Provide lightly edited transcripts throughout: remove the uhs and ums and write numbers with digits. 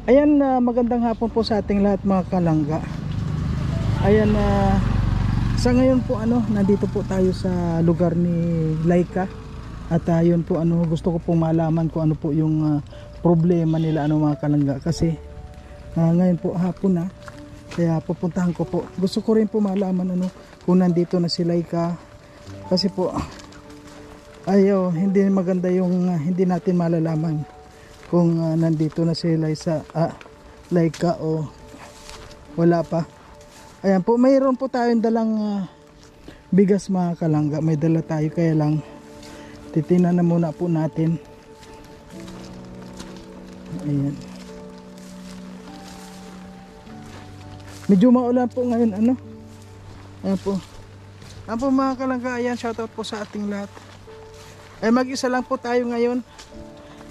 Ayan, magandang hapon po sa ating lahat mga kalangga. Ayan, sa ngayon po nandito po tayo sa lugar ni Laika. At yun po gusto ko pong malaman kung ano po yung problema nila mga kalangga. Kasi ngayon po hapon na. Kaya pupuntahan ko po. Gusto ko rin po malaman kung nandito na si Laika. Kasi po hindi maganda yung hindi natin malalaman kung nandito na si Laika o wala pa. Ayan po, mayroon po tayong dalang bigas mga kalangga. May dala tayo, kaya lang titingnan na muna po natin. Ayan. Medyo maulan po ngayon Ayan po. Ayan po mga kalangga, ayan, shoutout po sa ating lahat. Ay, mag-isa lang po tayo ngayon.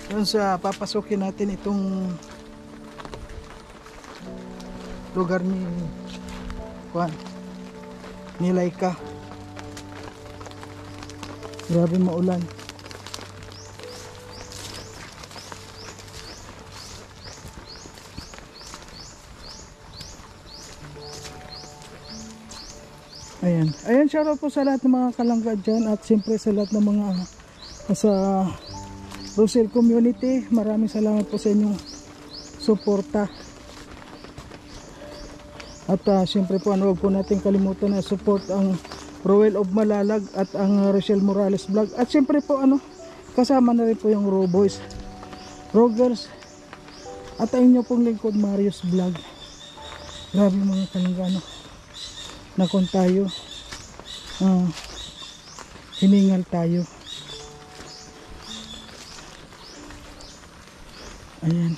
Yun sa papasukin natin itong lugar ni Laika. Grabe maulan. Ayan, shoutout po sa lahat ng mga kalangga dyan, at siyempre sa lahat ng mga sa Rosel community. Maraming salamat po sa inyong suporta. At siyempre po huwag po natin kalimutan na support ang Roel of Malalag at ang Rochelle Morales vlog. At siyempre po kasama na rin po yung Raw Boys, Raw Girls, at ang inyo pong lingkod Marius vlog. Grabe mga kalangga, nakon tayo, hiningal tayo. Ayan,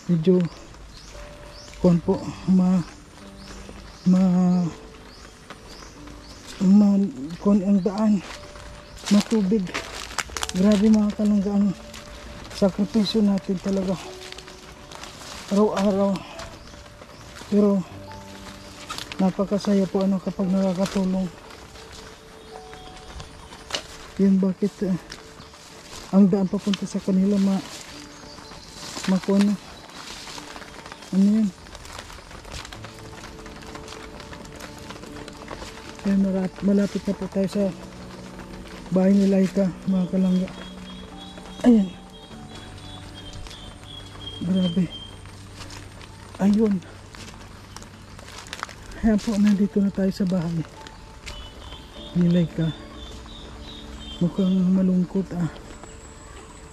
medyo kon po kon ang daan matubig. Grabe mga kalangga, ang sakripisyo natin talaga araw-araw, pero napakasaya po kapag nakakatulong. Yun bakit ang daan papunta sa kanila makuha yan. Kaya malapit na po tayo sa bahay ni Laika mga kalangga. Ayan, grabe. Ayun, ayan po, nandito na tayo sa bahay ni Laika. Mukhang malungkot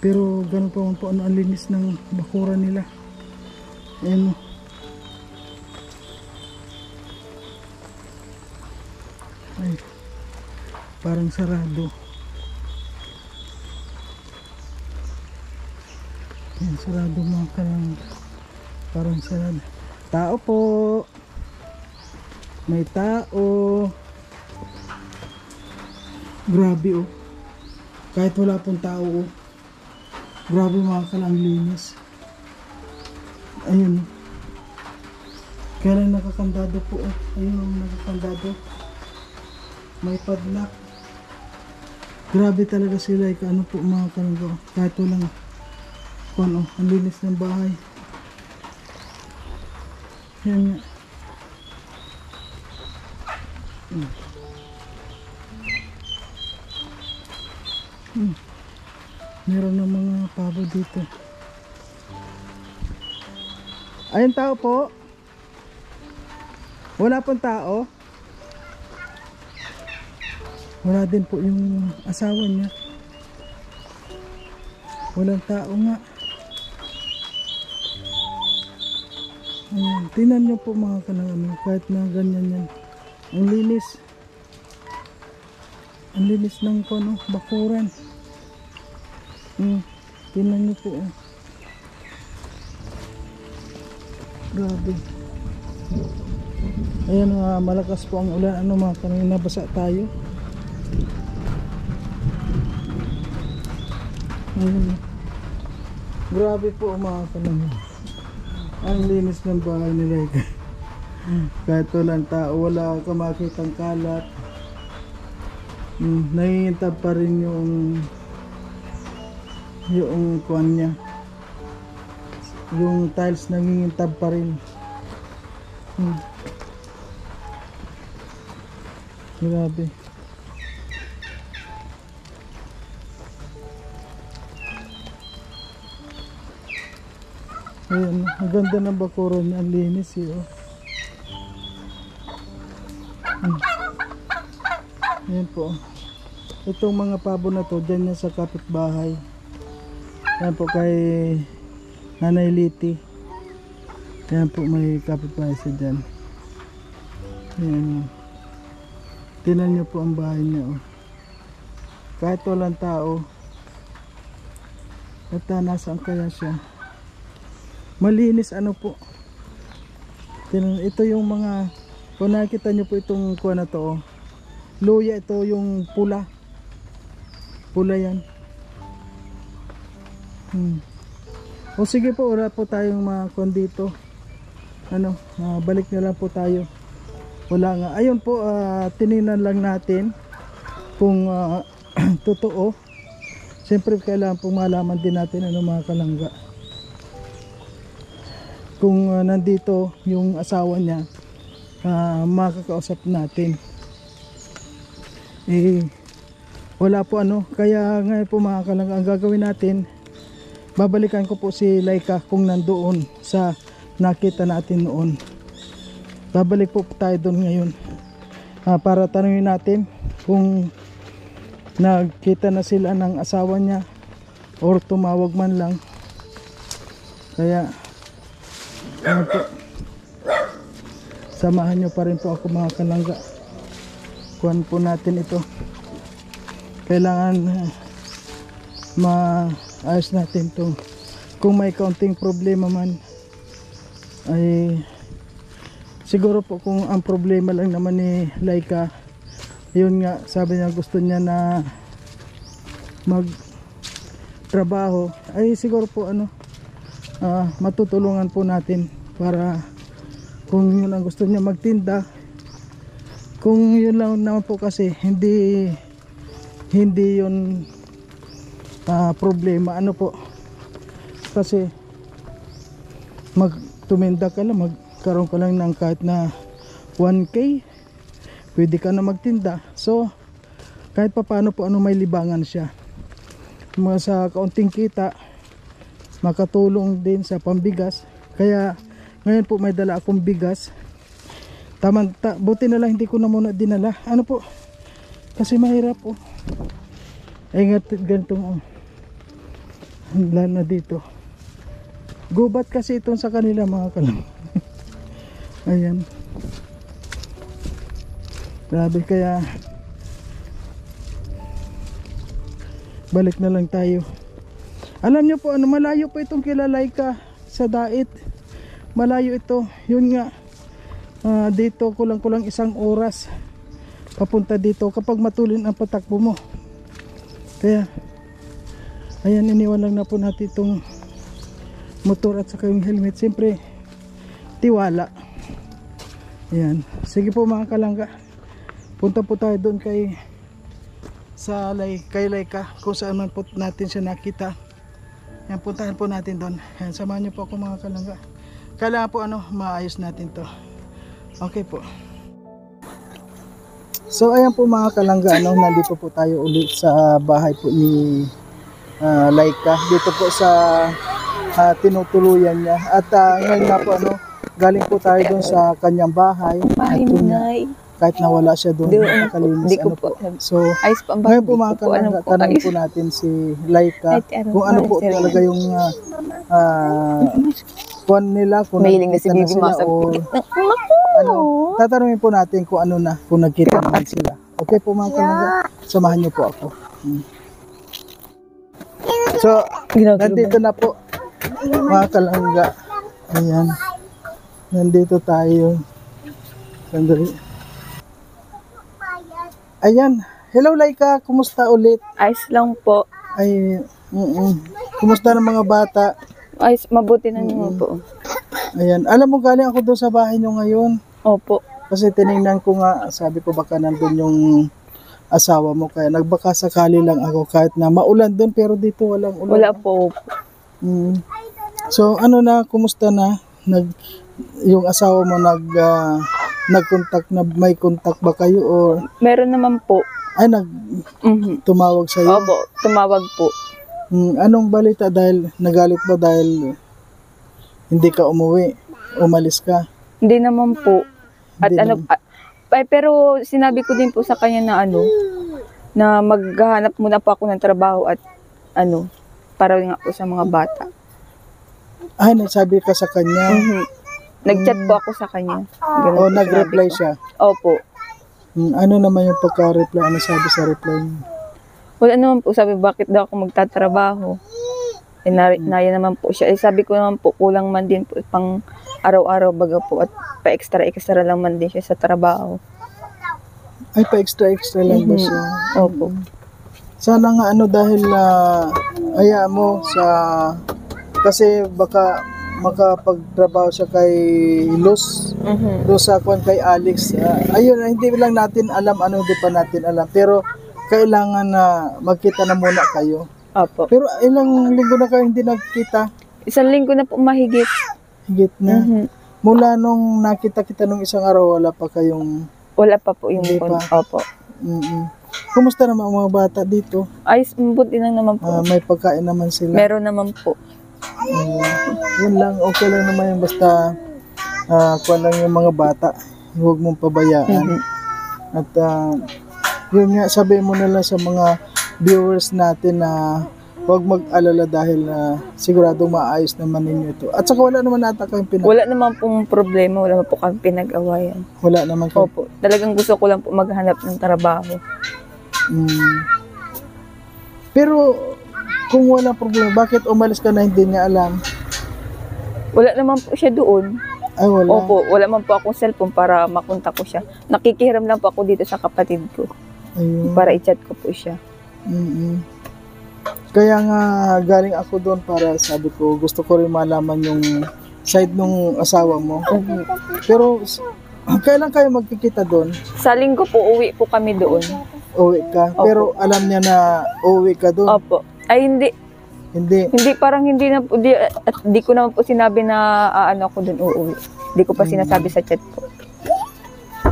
pero ganun pa man po ang linis ng bakuran nila. Ayan, ay, parang sarado. Ayan, sarado mga kalangga, parang sarado. Tao po, may tao. Grabe kahit wala pong tao grabe mga kalangga, linis. Ayun, kaya lang nakakandado po ayun, nakakandado, may padlock. Grabe talaga sila po mga kalangga, kahit walang ang linis ng bahay. Yan nga. Meron ng mga pabo dito. Ayun, tao po. Wala pong tao. Wala din po yung asawa niya. Walang tao nga. Ayan, tingnan nyo po mga kalangga, kahit na ganyan yan, ang linis. Ang linis ng bakuran. Tingnan nyo po grabe. Ayan, malakas po ang ulan mga kalangga, nabasa tayo. Ayan, grabe po mga kalangga, ang linis ng bahay nila. Kahit walang tao, wala ka makitang kalat. Naiintab pa rin yung kuwan niya, yung tiles nangingintab pa rin. Grabe. Ayan, ang ganda ng bakuran niya, ang linis eh, oh. Ayan po. Itong mga pabo na to, dyan yan sa kapitbahay. Ayan po kay Nanay Liti. Ayan po, may kapitbahay siya dyan. Ayan. Tingnan nyo po ang bahay niya, oh. Kahit walang tao. At nasaan kaya siya? Malinis ano po. Ito yung mga, kung nakikita nyo po itong kuha na to, oh. Luya, ito yung pula. Pula yan. O sige po, wala po tayong mga dito. Ano, balik na lang po tayo. Wala nga. Ayun po, tininan lang natin kung totoo. Siyempre kailangan po malaman din natin ano mga kalangga. Kung nandito yung asawa niya, makakausap natin. Wala po ano. Kaya ngayon po mga kalangga, ang gagawin natin, babalikan ko po si Laika kung nandoon sa nakita natin noon. Babalik po tayo doon ngayon para tanungin natin kung nagkita na sila ng asawa niya or tumawag man lang. Kaya ano po, samahan nyo pa rin po ako mga kalangga. Kuhan po natin ito. Kailangan maayos natin to. Kung may kaunting problema man ay siguro po, kung ang problema lang naman ni Laika, yun nga, sabi niya gusto niya na mag trabaho, ay siguro po ano, matutulungan po natin para kung yun ang gusto niya magtinda. Kung yun lang naman po kasi hindi yun problema ano po, kasi magtuminda ka lang, magkaroon ka lang ng kahit na 1K, pwede ka na magtinda. So kahit pa paano po ano, may libangan siya sa kaunting kita, makatulong din sa pambigas. Kaya ngayon po may dala akong bigas. Buti na lang hindi ko na muna dinala. Ano po, kasi mahirap po. Ingat ganitong lalo na dito. Gubat kasi itong sa kanila mga kalam. Ayan. Grabe, kaya balik na lang tayo. Alam nyo po ano, malayo po itong kila Laika sa Dait. Malayo ito. Yun nga, dito kulang 1 oras papunta dito kapag matulin ang patakbo mo. Kaya ayan, iniwan lang na po natin itong motor at saka yung helmet. Siyempre tiwala. Ayan. Sige po mga kalangga, punta po tayo doon kay Laika, kung saan man po natin siya nakita. Yan, puntahan po natin doon. Yan, samahan niyo po ako mga kalangga. Kailangan po ano, maayos natin to. Okay po. So ayan po mga kalangga, ano, nandito po tayo ulit sa bahay po ni Laika. Dito po sa tinutuluyan niya. At ngayon nga po ano, galing po tayo doon sa kanyang bahay. At kahit nawala siya doon, nakalinis ano po. So ngayon po mga kalangga, tanong po natin si Laika kung ano po talaga yung kuwan nila, kung nakikita na sila o ano. Tatanungin po natin kung ano na, kung nagkita naman sila. Okay po mga kalangga, samahan niyo po ako. So nandito na po mga kalangga. Ayan, nandito tayo. Sandali. Ayan, hello Laika, kumusta ulit? Ayos lang po. Ay, kumusta ng mga bata? Ayos, mabuti na niyo po. Ayan, alam mo, galing ako doon sa bahay nyo ngayon. Opo. Kasi tinignan ko nga, sabi ko baka nandun yung asawa mo, kaya nagbaka sakali lang ako kahit na maulan doon, pero dito walang ulan. Wala po. So ano na, kumusta na? Yung asawa mo nag-contact na, may contact ba kayo or Meron naman po. ay Mhm. tumawag sa iyo? Opo, tumawag po. Anong balita, dahil nagalit ba dahil hindi ka umuwi? Umalis ka? Hindi naman po. At Hindi ano, pero sinabi ko din po sa kanya na na maghahanap muna po ako ng trabaho at para nga po sa mga bata. Ay, nagsabi ka sa kanya? Mhm. Nag-chat po ako sa kanya. Ganun O po nag-reply sinabi ko. siya? Opo. Ano naman yung pagka-reply? Ano sabi sa reply niya? Wala naman po, sabi bakit daw ako magtatrabaho. Naya naman po siya. Sabi ko naman po, kulang man din po pang araw-araw baga po at pa-extra lang man din siya sa trabaho. Ay, pa-extra lang ba siya? Opo. Sana nga dahil aya mo sa, kasi baka makapagtrabaho siya kay Luz, Mhm. doon sa kay Alex. Ayun, hindi lang natin alam, hindi pa natin alam, pero kailangan na magkita na muna kayo. Opo. Pero ilang linggo na kayo hindi nagkita? 1 linggo na po mahigit. Higit na. Mhm. Mula nung nakita kita nung isang araw, wala pa kayong Wala pa po yung Hindi pa. Opo. Kumusta naman ang mga bata dito? Ayos, mabuti lang naman po. May pagkain naman sila. Meron naman po. Yun lang, okay lang naman yung basta kuha lang yung mga bata. Huwag mong pabayaan. Mhm. At yun nga, sabihin mo na lang sa mga viewers natin na huwag mag-alala dahil siguradong maayos naman ninyo ito. At saka wala naman nata kayong Wala naman pong problema, wala naman po kami pinag-awayan. Wala naman kayo. Opo, talagang gusto ko lang po maghanap ng trabaho. Pero kung wala problema, bakit umalis ka na hindi niya alam? Wala naman po siya doon. Ay, wala. Opo, wala man po akong cellphone para makontak ko siya. Nakikihiram lang po ako dito sa kapatid ko Ayun. para i-chat ko po siya. Kaya nga galing ako doon para sabi ko gusto ko rin malaman yung side nung asawa mo. Pero kailan kayo magkikita doon? Sa linggo po, uwi po kami doon. Uwi ka? Opo. Pero alam niya na uwi ka doon? Opo. Ay, hindi. Hindi. Parang hindi na po, di ko naman po sinabi na ako doon uuwi. Di ko pa sinasabi sa chat po.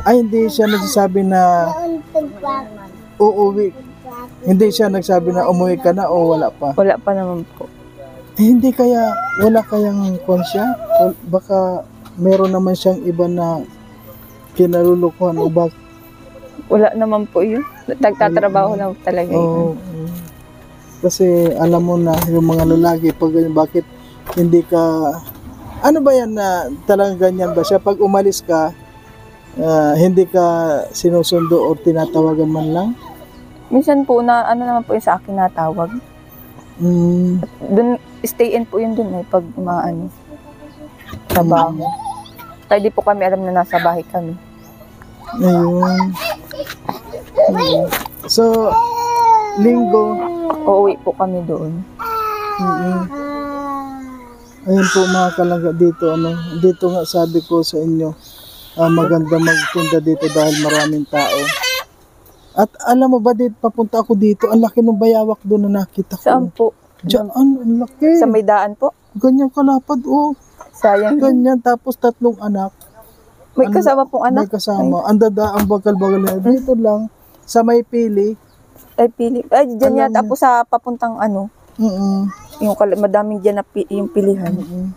Ay, hindi siya nagsasabi na uuwi. Hindi siya nagsabi na umuwi ka na o wala pa? Wala pa naman po. Hindi kaya, wala kayang konsya? Baka meron naman siyang iba na kinalulukuhan o bak? Wala naman po yun. Nagtatrabaho lang talaga yun. Kasi alam mo na yung mga lalaki pag bakit hindi ka ano ba yan na talagang ganyan ba siya pag umalis ka hindi ka sinusundo o tinatawagan man lang? Minsan po naman po yung sa akin natawag. Doon stay in po yun doon pag trabaho. Tayo di po kami alam na nasa bahay kami. Ayun. So linggo Uuwi po kami doon. Ayun po mga kalangga dito dito nga sabi ko sa inyo maganda magpunta dito dahil maraming tao. At alam mo ba dito papunta ako dito ang laki ng bayawak doon na nakita ko. Saan po? Diyan, ang laki. Sa may daan po? Ganyan kalapad Sayang. Ganyan tapos 3 anak. May kasama pong anak? May kasama. Ang ang bagal-bagal na dito lang sa may pili. Ay, pili. Ay, dyan yata po sa papuntang yung madaming dyan na yung pilihan. Ang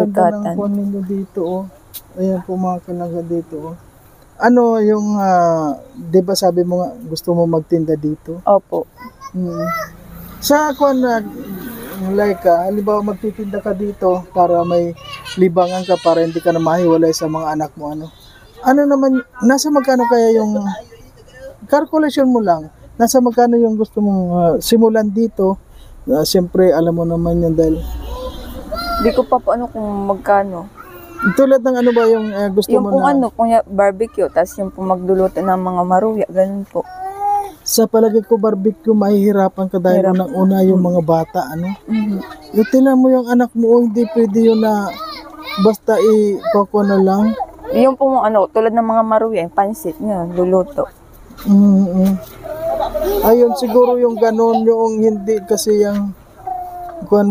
ganda ng kuwan ninyo dito Ayan po mga kalangga dito Ano yung, di ba sabi mo nga gusto mo magtinda dito? Opo. Sa kuwan na, halimbawa magtitinda ka dito para may libangan ka para hindi ka na mahiwalay sa mga anak mo Ano naman, nasa magkano kaya yung calculation mo lang, nasa magkano yung gusto mong simulan dito? Siyempre, alam mo naman yan dahil... Hindi ko pa po kung magkano. Tulad ng ano ba yung gusto yung mo na... Yung kung barbecue, tapos yung pong magluluto ng mga maruya, ganun po. Sa palagay ko, barbecue, mahihirapan ka dahil unang-una yung mga bata, Yung tinan mo yung anak mo, hindi pwede yun na basta ipakwa na lang. Yung pong tulad ng mga maruya, yung pansit nyo, luluto. Ayun, siguro yung ganun, yung hindi kasi yung kung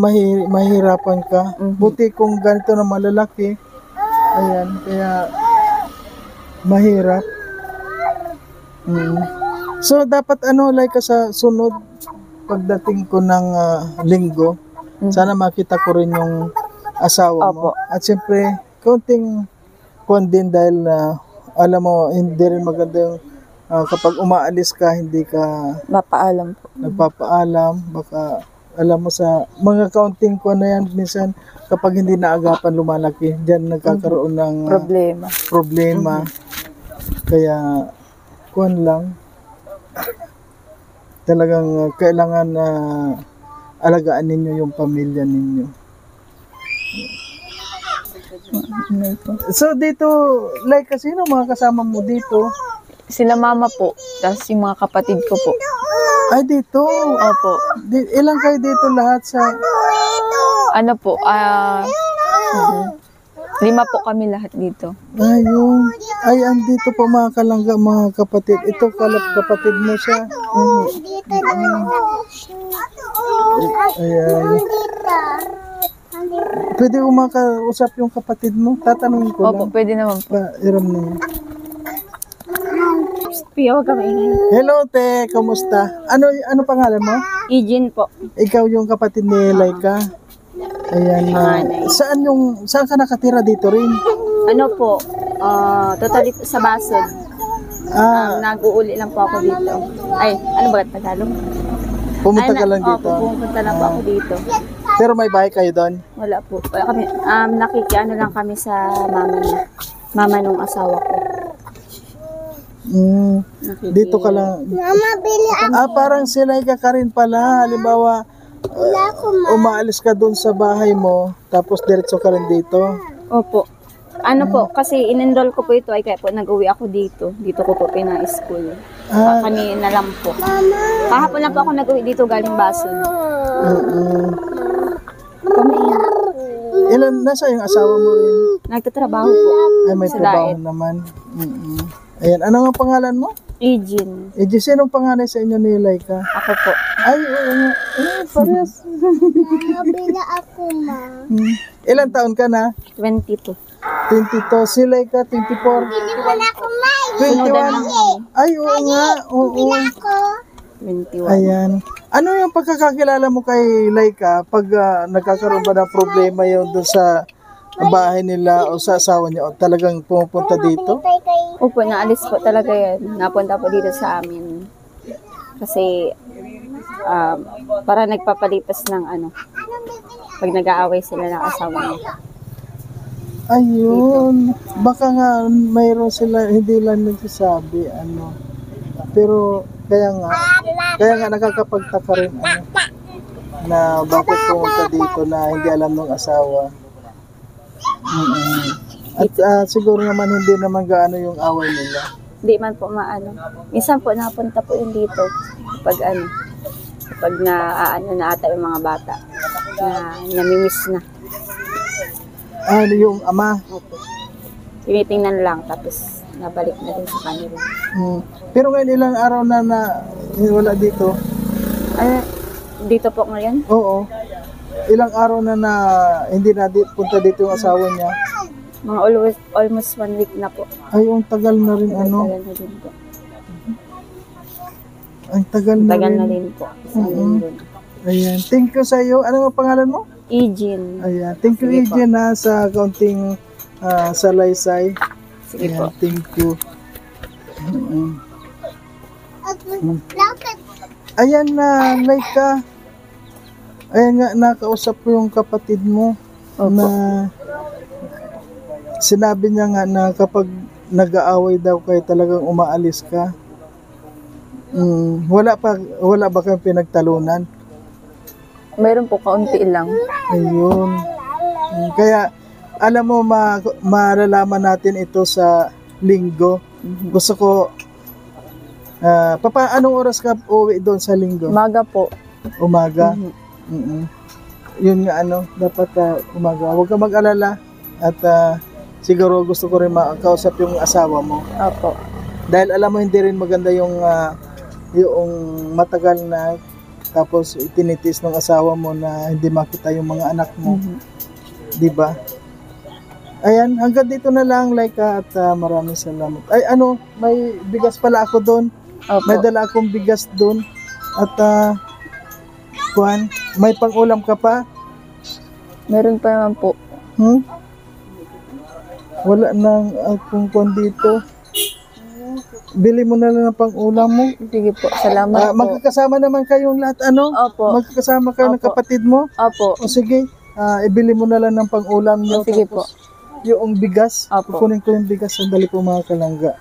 mahirapan ka. Mhm. Buti kung ganito na malalaki. Ayan, kaya mahirap. So dapat like sa sunod pagdating ko ng linggo, sana makita ko rin yung asawa mo. Opo. At siyempre, konting kuwan din dahil alam mo, hindi rin maganda yung kapag umaalis ka, hindi ka Mapaalam po. nagpapaalam. Baka, alam mo sa mga counting ko na yan, minsan kapag hindi naagapan lumalaki, diyan nagkakaroon ng problema. Kaya, kuwan lang, talagang kailangan na alagaan ninyo yung pamilya ninyo. So dito, sino mga kasama mo dito? Sila mama po, tapos yung mga kapatid ko po. Ay, dito. Opo. Ilang kayo dito lahat sa... Ano po, 5 po kami lahat dito. Ayun. Ay, andito po mga kalangga, mga kapatid. Ito, kapatid mo siya. Ayan. Pwede ko makausap yung kapatid mo? Tatanungin ko Opo, lang. pwede naman po. Iram na yun. Pia, huwag ka maingay. Hello, te. Kamusta? Ano pangalan mo? Eugene po. Ikaw yung kapatid ni Laika? Ayan. Saan ka nakatira dito rin? Ano po, totally po sa Basod. Nag-uuli lang po ako dito. Ay, ano ba Tagalog? Pumunta ka lang dito. Pumunta lang po ako dito. Pero may bahay kayo doon? Wala po. Wala kami, nakikiano lang kami sa mama niya. Mama nung asawa ko. Dito ka lang. Parang sila ka rin pala. Halimbawa, umaalis ka doon sa bahay mo, tapos diretso ka rin dito. Opo. Ano po, kasi in-enroll ko po ito ay kaya po nag-uwi ako dito. Dito ko po pina-school. Kanina lang po. Kahapon lang po ako nag-uwi dito galing Basod. Nasa yung asawa mo rin? Nagtatrabaho po. Ay, may sa trabaho diet. naman. Ayan, ano nga pangalan mo? Eugene. Sinong pangalan sa inyo ni Laika? Ako po. Ay, oo nga. Parehas. Nabila ako, ma. Ilan taon ka na? 22. 22. Si Laika, 24. Naman ako, ma. 21. Ay, oo nga. Oo. Ako. 21. Ayan. Ano yung pagkakakilala mo kay Laika pag nagkakaroon ba ng problema yun doon sa bahay nila o sa asawa niya o talagang pumupunta dito? Opo, naalis po talaga yan. Napunta po dito sa amin. Kasi, para nagpapalipas ng pag nag-aaway sila ng asawa niya. Ayun. Baka nga mayroon sila, hindi lang nagsasabi, Pero, kaya nga nakakapagtaka rin, na bakit pumunta dito na hindi alam ng asawa. At siguro naman hindi naman gaano yung away nila. Hindi man po maano. Minsan po napunta po yun dito. Pag na ata yung mga bata. Na namimiss na. Yung ama. Opo. Tinitingnan lang tapos nabalik na din sa kanila. Pero ngayon ilang araw na wala dito? Ay, dito po ngayon? Oo. Ilang araw na hindi na punta dito yung asawa niya? Mga almost 1 week na po. Ay, ang tagal na rin Tagal na din po. Ang tagal na Tagal rin. na din po. Isang linggo na. Ayan. Thank you sa iyo. Ano ang pangalan mo? Eugene. Ayan. Thank you, Sige po. Eugene, sa kaunting salaysay. Sige Ayan. po. Thank you. Ayan na, Laika. Ayan nga, nakausap ko yung kapatid mo. Na sinabi niya nga na kapag nag-aaway daw kayo talagang umaalis ka. Wala ba kayong pinagtalunan? Mayroon po, kaunti lang. Ayun. Kaya alam mo malalaman natin ito sa linggo. Gusto ko anong oras ka uwi doon sa linggo? Umaga po. Umaga. Yun nga dapat umaga. Huwag ka mag-alala at siguro gusto ko rin makausap yung asawa mo. Opo. Dahil alam mo hindi rin maganda yung matagal na tapos itinitis ng asawa mo na hindi makita yung mga anak mo, di ba? Ayan, hanggang dito na lang, Laika, at maraming salamat. Ay, ano, may bigas pala ako doon. Opo. May dala akong bigas doon. At, Juan, may pang-ulam ka pa? Meron pa naman po. Wala nang akong kwan dito. Bili mo na lang ang pang-ulam mo. Sige po, salamat po. Magkakasama naman kayong lahat, ano? Opo. Magkakasama kayo ng Opo. kapatid mo? Opo. O sige, ibili mo na lang ng pang-ulam niyo. Sige po. Tapos, yung bigas, Opo. kukunin ko yung bigas. Sandali po mga kalangga.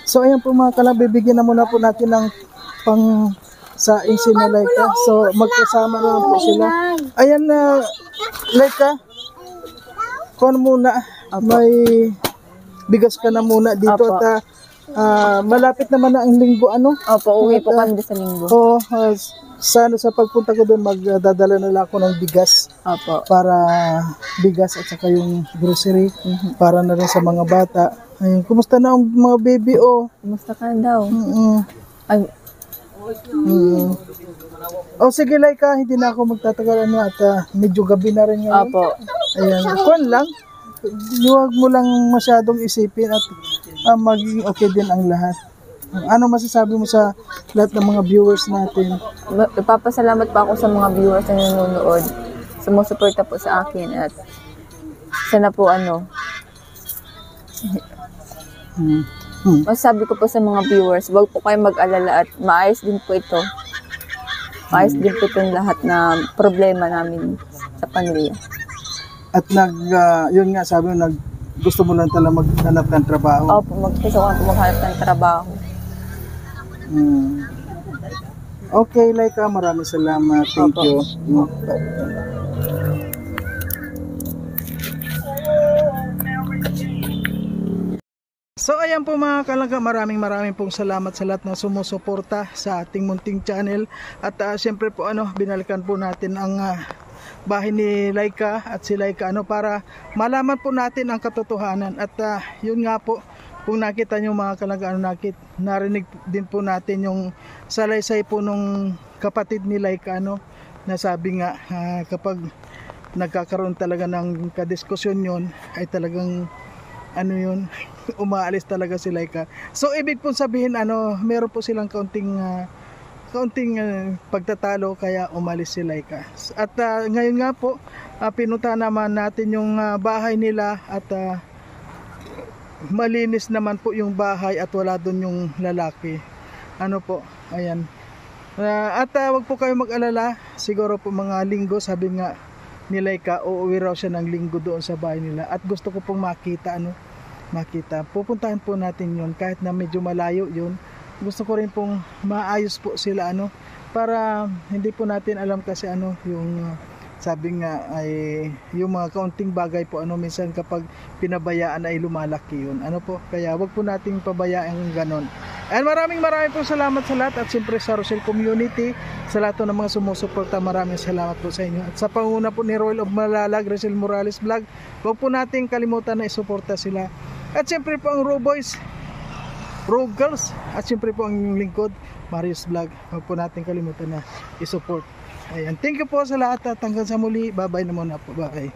So ayan po mga kalangga, bibigyan na muna po natin ng pang sa insin na Laika. So magkasama na lang po sila. Ayan na, Laika. Kuha muna. May bigas ka na muna dito. Opo. At malapit naman na ang linggo, ano? Opo, uwi po kami sa linggo. Oo, sana sa pagpunta ko doon magdadala na lang ako ng bigas Opo. para bigas at saka yung grocery para na rin sa mga bata. Ayun, kumusta na ang mga baby Kumusta ka daw? Ay, Oh sige Laika, hindi na ako magtatagal at medyo gabi na rin ngayon. opo. Ayan, kuwan lang. Huwag mo lang masyadong isipin at maging okay din ang lahat. Ano masasabi mo sa lahat ng mga viewers natin? Nagpapasalamat pa ako sa mga viewers na nanonood. Sumusuporta po sa akin at sana po masasabi ko po sa mga viewers, huwag po kayo mag-alala at maayos din po ito. Maayos din po itong lahat na problema namin sa pamilya. At yun nga sabi mo, gusto mo lang talaga maghanap ng trabaho. Opo, gusto ko maghanap ng trabaho. Okay, Laika, maraming salamat. Thank Opo. you. So ayan po mga kalangga, maraming pong salamat sa lahat ng sumusuporta sa ating munting channel. At siyempre po binalikan po natin ang bahay ni Laika at si Laika para malaman po natin ang katotohanan. At yun nga po, kung nakita nyo mga kalangga, narinig din po natin yung salaysay po nung kapatid ni Laika na sabi nga kapag nagkakaroon talaga ng kadiskusyon yun ay talagang umaalis talaga si Laika. So ibig po sabihin meron po silang kaunting pagtatalo kaya umalis si Laika. At ngayon nga po pinunta naman natin yung bahay nila at malinis naman po yung bahay at wala doon yung lalaki. Ayan. At wag po kayo mag-alala, siguro po mga linggo, sabi nga ni Laika, uuwi raw siya ng linggo doon sa bahay nila at gusto ko pong makita. Pupuntahan po natin yun kahit na medyo malayo yun. Gusto ko rin pong maayos po sila para hindi po natin alam kasi yung sabi nga ay yung mga kaunting bagay po minsan kapag pinabayaan ay lumalaki yun. Kaya wag po nating pabayaan yung ganon. And maraming po salamat sa lahat at siyempre sa Rochelle Community, sa lahat ng mga sumusuporta, maraming salamat po sa inyo. At sa panguna po ni Royal of Malalag, Rochelle Morales Vlog, wag po nating kalimutan na isuporta sila. At siyempre po ang Raw Boys, Raw Girls, at siyempre po ang inyong lingkod, Marius Vlog, wag po nating kalimutan na isupport. Ayan, thank you po sa lahat at hanggang sa muli, bye bye na muna po, bye.